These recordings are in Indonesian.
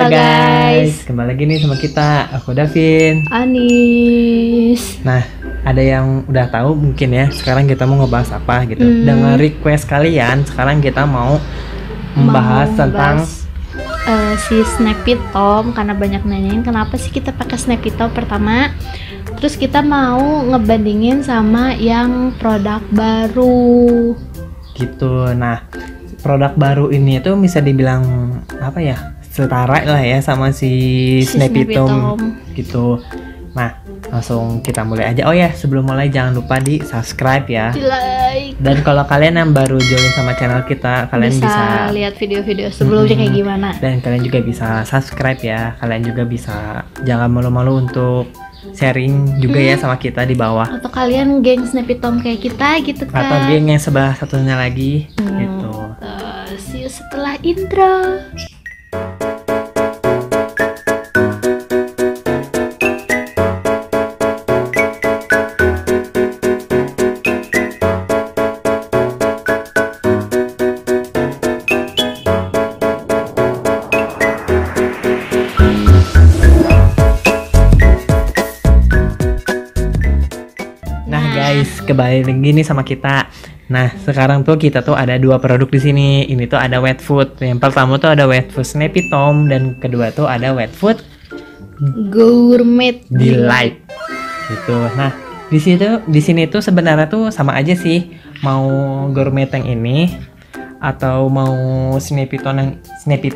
Halo guys, kembali lagi nih sama kita. Aku Davin, Anis. Nah, ada yang udah tahu mungkin ya. Sekarang kita mau ngebahas apa gitu. Dengan request kalian, sekarang kita mau membahas tentang si Snappy Tom, karena banyak nanyain kenapa sih kita pakai Snappy Tom pertama. Terus kita mau ngebandingin sama yang produk baru. gitu. Nah, produk baru ini tuh bisa dibilang apa ya? Setara lah ya sama si Snappy Tom gitu. Nah, langsung kita mulai aja. Oh ya, sebelum mulai jangan lupa di subscribe ya. Di like. Dan kalau kalian yang baru join sama channel kita, kalian bisa lihat video-video sebelumnya kayak gimana. Dan kalian juga bisa subscribe ya. Kalian juga bisa, jangan malu-malu untuk sharing juga ya sama kita di bawah. Atau kalian geng Snappy Tom kayak kita gitu kan. Atau geng yang sebelah satunya lagi gitu. See you setelah intro. Guys, kembali lagi nih sama kita. Nah, sekarang tuh kita tuh ada dua produk di sini. Ini tuh ada wet food. Yang pertama tuh ada wet food Snappy Tom, dan kedua tuh ada wet food Gourmet Delight. Gitu. Nah, di sini tuh sebenarnya tuh sama aja sih. Mau gourmet yang ini atau mau Snappy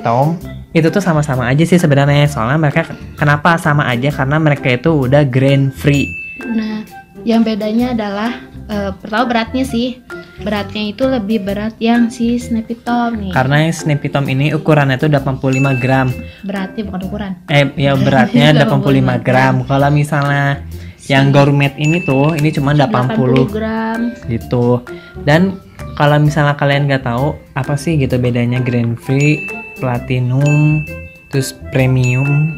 Tom itu tuh sama-sama aja sih sebenarnya. Soalnya mereka kenapa sama aja? Karena mereka itu udah grain free. Nah, yang bedanya adalah pertama beratnya sih. Beratnya itu lebih berat yang si Snappy Tom nih. Karena yang Snappy Tom ini ukurannya itu 85 gram. Beratnya bukan ukuran. Ya beratnya 85 gram. Kalau misalnya yang gourmet ini tuh, ini cuma 80 gram gitu. Dan kalau misalnya kalian nggak tahu apa sih gitu bedanya grain free, platinum, terus premium,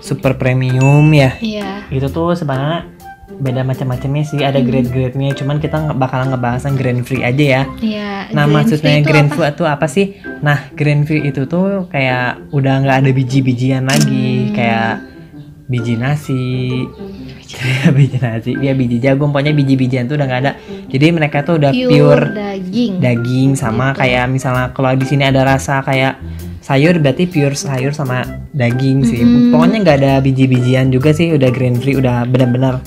super premium ya. Iya. Itu tuh sebenarnya beda macam-macamnya sih, ada grade-grade-nya. Cuman kita bakalan ngebahas yang grain free aja ya. Iya. Nah, maksudnya grain free itu apa sih? Nah, grain free itu tuh kayak udah nggak ada biji-bijian lagi, kayak biji nasi, ya biji jagung, pokoknya biji-bijian tuh udah nggak ada. Jadi mereka tuh udah pure daging sama gitu. Kayak misalnya kalau di sini ada rasa kayak sayur, berarti pure sayur sama daging sih. Pokoknya nggak ada biji-bijian juga sih, udah grain free, udah benar-benar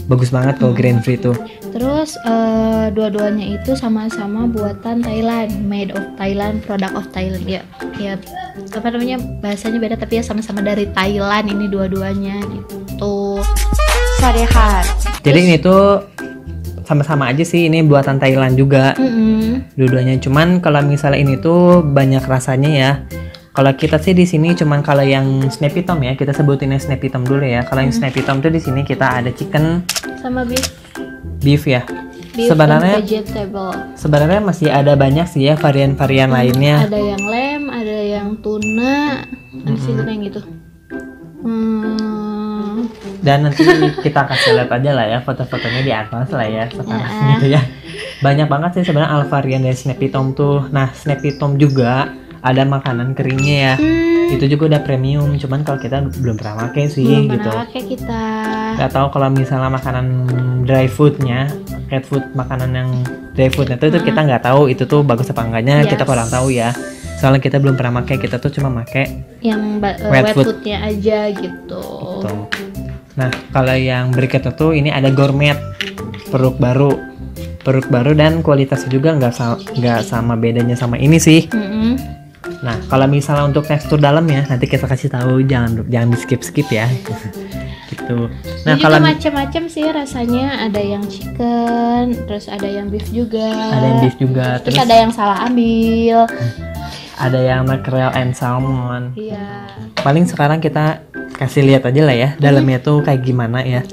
bagus banget kalau grain free tuh. Terus dua-duanya itu sama-sama buatan Thailand, made of Thailand, product of Thailand ya. Ya apa namanya, bahasanya beda tapi ya sama-sama dari Thailand ini dua-duanya gitu. Sarehat. Jadi ini tuh sama-sama aja sih, ini buatan Thailand juga. Dua-duanya. Cuman kalau misalnya ini tuh banyak rasanya ya. Kalau kita sih di sini cuman kalau yang Snappy Tom ya, kita sebutinnya Snappy Tom dulu ya. Kalau yang Snappy Tom tuh di sini kita ada chicken sama beef ya. Beef sebenarnya vegetable. Sebenarnya masih ada banyak sih ya varian-varian lainnya. Ada yang lamb, ada yang tuna, ada sih yang gitu. Dan nanti kita kasih lihat aja lah ya foto-fotonya di atas lah ya sekarang gitu ya. Banyak banget sih sebenarnya varian dari Snappy Tom tuh. Nah, Snappy Tom juga ada makanan keringnya ya. Itu juga udah premium, cuman kalau kita belum pernah pakai sih belum gitu. Pernah pakai kita. Gak tahu kalau misalnya makanan dry foodnya, cat food, makanan yang dry foodnya itu kita nggak tahu itu tuh bagus apa enggaknya. Kita kurang tahu ya. Soalnya kita belum pernah pakai, kita tuh cuma pakai yang wet foodnya aja gitu. Nah, kalau yang berikutnya tuh ini ada gourmet, produk baru dan kualitasnya juga nggak sama bedanya sama ini sih. Nah, kalau misalnya untuk tekstur dalamnya nanti kita kasih tahu, jangan di skip ya. Gitu. Nah, kalau macam-macam sih rasanya, ada yang chicken, terus ada yang beef juga. Terus ada yang salah ambil. Ada yang mackerel and salmon. Iya. Paling sekarang kita kasih lihat aja lah ya dalamnya tuh kayak gimana ya.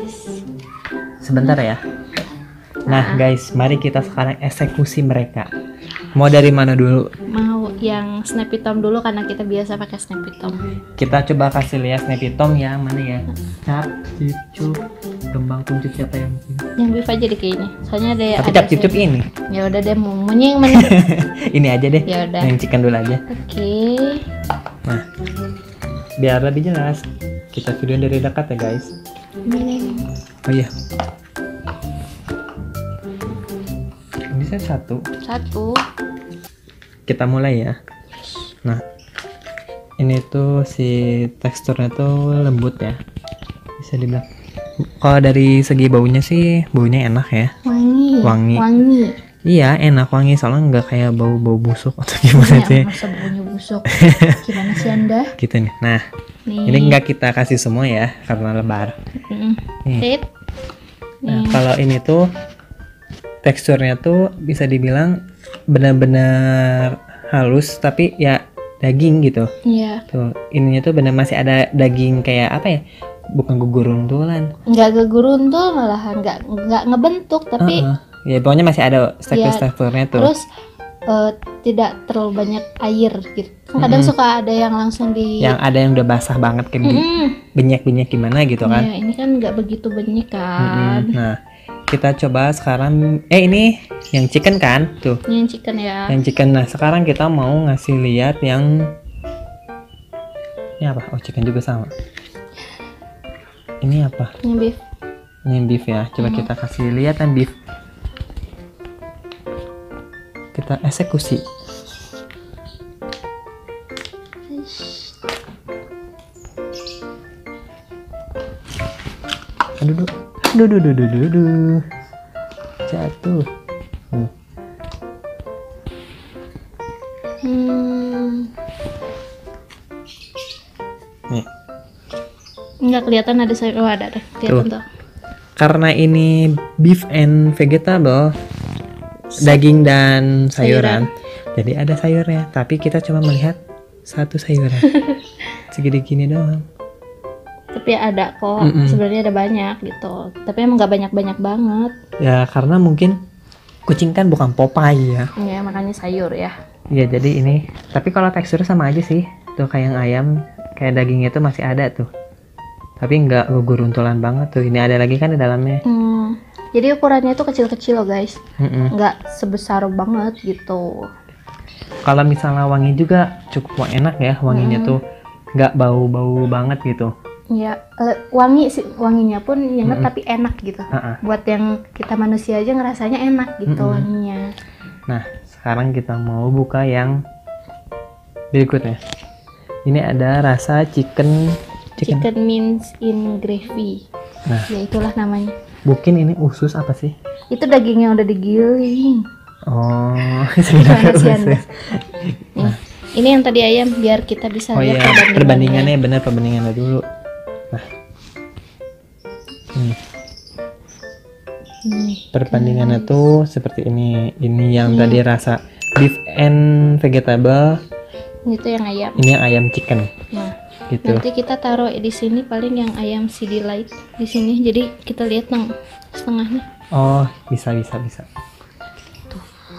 Sebentar ya. Nah, guys, mari kita sekarang eksekusi mereka. Mau dari mana dulu? Mau yang Snappy Tom dulu karena kita biasa pakai Snappy Tom. Kita coba kasih lihat Snappy Tom yang mana ya? Cap, cucu. kembang kuncup siapa yang bikin? Yang beef aja deh kayaknya. Soalnya ada Tapi ada cap cup ini. Ya udah deh, maunya yang mana? Ini aja deh. Ya udah. Yang chicken dulu aja. Oke. Nah, biar lebih jelas, kita video dari dekat ya guys. Ini. Oh iya. Ini saya satu. Kita mulai ya. Nah, ini tuh si teksturnya tuh lembut ya. Bisa dibilang. Kalau dari segi baunya sih, baunya enak ya. Wangi. Iya, enak wangi soalnya nggak kayak bau-bau busuk atau gimana sih. Masa baunya busuk. Gimana sih Anda? Gitu nih. Nah, Nih. ini nggak kita kasih semua ya karena lebar. Nih. Tit. Nah, kalau ini tuh teksturnya tuh bisa dibilang benar-benar halus tapi ya daging gitu. Iya. Tuh, ininya tuh benar masih ada daging kayak apa ya? Bukan guguruntulan. Nggak geguruntul malahan, nggak ngebentuk tapi Ya pokoknya masih ada teksturnya tuh. terus tidak terlalu banyak air gitu. Kadang suka ada yang langsung di Yang ada yang udah basah banget kayak benyek-benyek gimana gitu kan. Ya, ini kan nggak begitu banyak kan. Nah, kita coba sekarang ini yang chicken kan tuh. Ini yang chicken ya. Yang chicken. Nah, sekarang kita mau ngasih lihat yang ini apa? Oh, chicken juga sama. Ini apa? Ini beef. Ini beef ya. Coba kita kasih lihat yang beef. Kita eksekusi. Aduh. Jatuh. Nih. Nggak kelihatan ada sayur. Oh, ada kelihatan tuh. Karena ini beef and vegetable, daging dan sayuran. Jadi ada sayurnya, tapi kita cuma melihat satu sayuran. Segede gini doang. Tapi ada kok, sebenarnya ada banyak gitu. Tapi emang nggak banyak-banyak banget. Ya karena mungkin kucing kan bukan Popeye ya. Ya makanya sayur ya. Ya jadi ini, tapi kalau teksturnya sama aja sih. Tuh kayak yang ayam, kayak dagingnya tuh masih ada tuh. Tapi nggak guguruntulan banget tuh. Ini ada lagi kan di dalamnya. Jadi ukurannya tuh kecil-kecil loh guys. Nggak sebesar banget gitu. Kalau misalnya wangi juga cukup enak ya. Wanginya tuh nggak bau-bau banget gitu. Ya, wangi sih, wanginya pun nyengat tapi enak gitu. Buat yang kita manusia aja ngerasanya enak gitu wanginya. Nah, sekarang kita mau buka yang berikutnya. Ini ada rasa chicken Mince in gravy. Nah, Ya itulah namanya. mungkin ini usus apa sih? Itu daging yang udah digiling. Oh, sebenarnya usus. Nih, ini yang tadi ayam biar kita bisa Oh lihat iya, perbandingannya bener, perbandingannya dulu. Nah, perbandingannya tuh seperti ini. Ini yang tadi rasa beef and vegetable. Itu yang ayam. Ini yang ayam chicken. Nah, Gitu. nanti kita taruh di sini paling yang ayam CD light di sini. Jadi kita lihat yang setengahnya. Oh, bisa.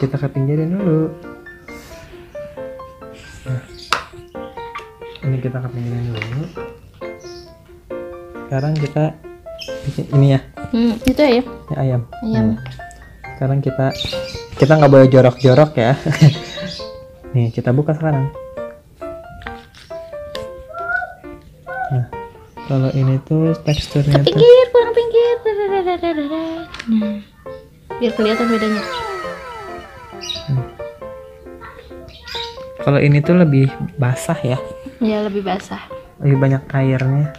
Kita kepinggirin dulu. Nah, ini kita kepinggirin dulu. Sekarang kita ini ya. Itu ya. Ini ayam. Ayam. Sekarang kita nggak boleh jorok-jorok ya. Nih kita buka sekarang. Nah, kalau ini tuh teksturnya tuh Kurang pinggir. Nah, biar kelihatan bedanya. Kalau ini tuh lebih basah ya. Ya lebih basah. Lebih banyak airnya.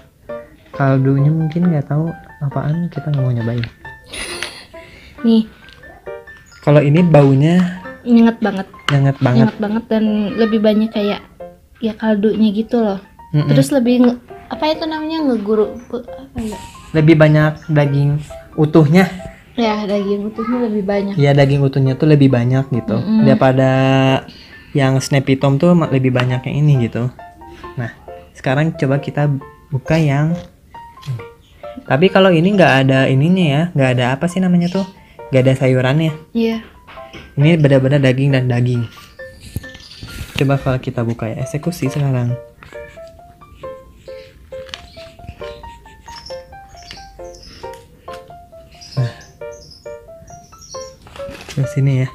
Kaldunya mungkin nggak tahu apaan, kita nggak mau nyobain. Nih, Kalau ini baunya nyengat banget. nyengat banget. Nyengat banget dan lebih banyak kayak ya kaldunya gitu loh. Terus lebih apa itu namanya apa ya? Lebih banyak daging utuhnya. Ya, daging utuhnya lebih banyak. Ya daging utuhnya tuh lebih banyak gitu. Daripada yang Snappy Tom tuh lebih banyak yang ini gitu. Nah, sekarang coba kita buka yang ini. Tapi kalau ini nggak ada ininya ya, nggak ada apa sih namanya tuh, nggak ada sayurannya. Iya. Ini benar-benar daging dan daging. Coba kalau kita buka ya, eksekusi sekarang. sini ya.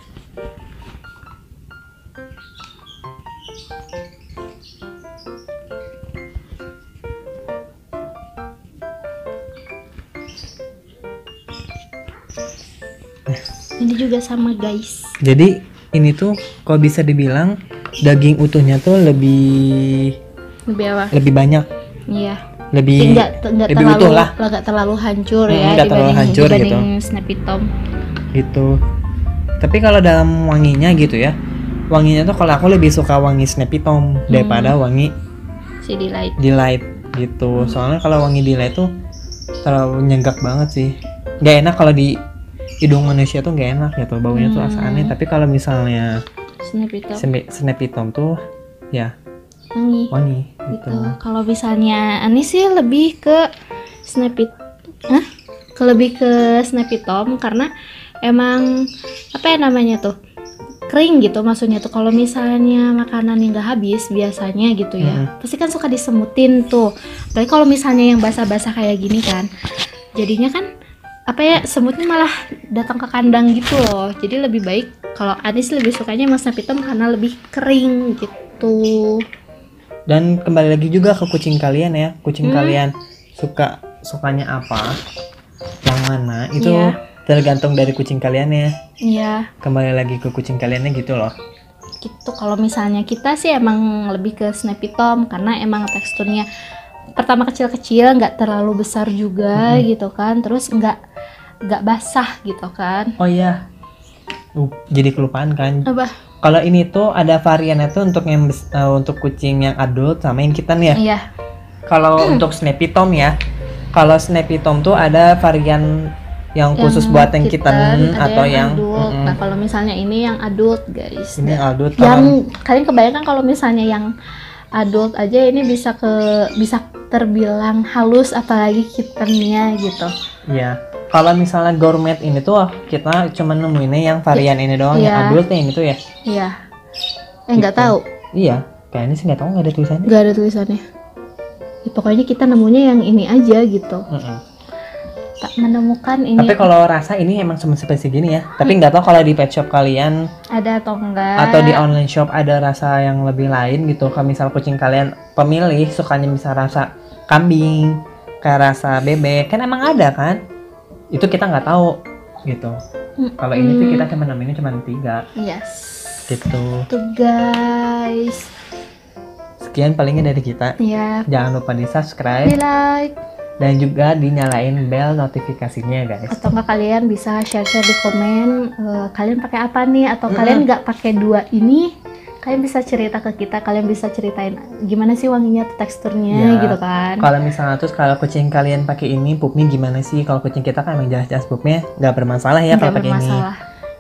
Ini juga sama guys. Jadi ini tuh kalau bisa dibilang daging utuhnya tuh lebih Lebih banyak, Iya. lebih Nggak lebih terlalu utuh lah nggak terlalu hancur ya nggak terlalu hancur dibanding Snappy Tom. gitu. Tapi kalau dalam wanginya gitu ya, wanginya tuh kalau aku lebih suka wangi Snappy Tom daripada wangi Si Delight. Delight gitu. Soalnya kalau wangi Delight tuh terlalu nyenggak banget sih, nggak enak kalau di hidung manusia tuh nggak enak gitu, baunya tuh asa aneh. Tapi kalau misalnya Snappy Tom Snappy Tom tuh ya wangi gitu. gitu. Kalau misalnya Ani sih lebih ke Snappy lebih ke Snappy Tom karena emang apa ya namanya tuh, kering gitu maksudnya tuh. Kalau misalnya makanan yang nggak habis biasanya gitu ya, pasti kan suka disemutin tuh. Tapi kalau misalnya yang basah-basah kayak gini kan, jadinya kan apa ya, semutnya malah datang ke kandang gitu loh. Jadi lebih baik kalau Anis lebih sukanya Mas Snappy Tom karena lebih kering gitu. Dan kembali lagi juga ke kucing kalian ya, kucing kalian sukanya apa, yang mana itu tergantung dari kucing kalian ya. Iya. Kembali lagi ke kucing kaliannya gitu loh. Gitu. Kalau misalnya kita sih emang lebih ke Snappy Tom karena emang teksturnya pertama kecil-kecil, nggak terlalu besar juga gitu kan, terus nggak basah gitu kan. Oh iya, jadi kelupaan kan. Apa? Kalau ini tuh ada variannya tuh untuk yang untuk kucing yang adult sama yang kitten ya. Iya. Kalau untuk Snappy Tom ya, kalau Snappy Tom tuh ada varian yang khusus buat yang kitten atau yang adult. Nah kalau misalnya ini yang adult guys. Ini adult. Yang kalian kebayangkan kalau misalnya yang adult aja ini bisa terbilang halus, apalagi kittennya gitu. Iya. Kalau misalnya gourmet ini tuh kita cuma nemuinnya yang varian ini doang, yang adultnya ini tuh ya. Iya. Nggak tahu. Iya. Kayaknya sih nggak tahu, nggak ada tulisannya. Nggak ada tulisannya. Ya, pokoknya kita nemunya yang ini aja gitu. Tak menemukan ini. Tapi kalau rasa ini emang cuma seperti gini ya. Tapi nggak tahu kalau di pet shop kalian ada atau enggak. Atau di online shop ada rasa yang lebih lain gitu. Kalau misal kucing kalian pemilih sukanya misal rasa kambing, kayak rasa bebek, kan emang ada kan? Itu kita nggak tahu gitu. Kalau ini tuh kita cuma nemuinnya cuma 3. Yes. Gitu. Tuh guys. Sekian palingnya dari kita. Iya. Jangan lupa di subscribe, Di like, dan juga dinyalain bel notifikasinya guys. atau enggak kalian bisa share di komen kalian pakai apa nih, atau kalian nggak pakai 2 ini, kalian bisa cerita ke kita, kalian bisa ceritain gimana sih wanginya, teksturnya gitu kan. Kalau misalnya terus kalau kucing kalian pakai ini pupnya gimana sih? Kalau kucing kita kan emang jelas-jelas pupnya nggak bermasalah ya kalau pakai ini.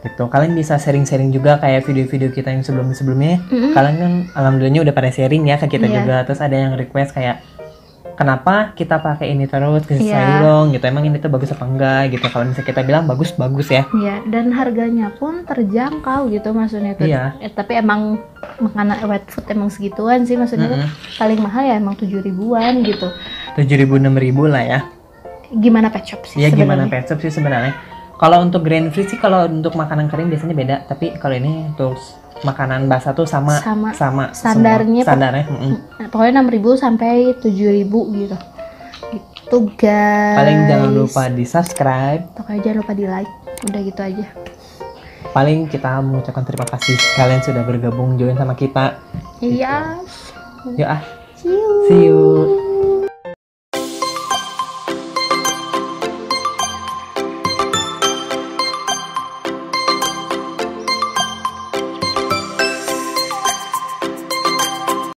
Gitu. Kalian bisa sharing-sharing juga kayak video-video kita yang sebelumnya. Kalian kan alhamdulillahnya udah pada sharing ya ke kita juga. Terus ada yang request kayak kenapa kita pakai ini terus, kasih saya dong gitu. Emang ini tuh bagus apa enggak gitu. Kalau misalnya kita bilang bagus ya. Iya, dan harganya pun terjangkau gitu maksudnya tuh. Iya. Tapi emang makanan wet food emang segituan sih maksudnya tuh. Paling mahal ya emang 7 ribuan gitu. 7.000 6.000 lah ya. Gimana pet shop sih? Iya, gimana pet shop sih sebenarnya. Kalau untuk grain free sih, kalau untuk makanan kering biasanya beda. Tapi kalau ini untuk makanan basah tuh sama standarnya. Pokoknya 6.000 sampai 7.000 gitu. Gitu guys. Paling jangan lupa di subscribe. Pokoknya jangan lupa di like. Udah gitu aja. Paling kita mengucapkan terima kasih kalian sudah bergabung join sama kita. Iya. Yuk See you. See you.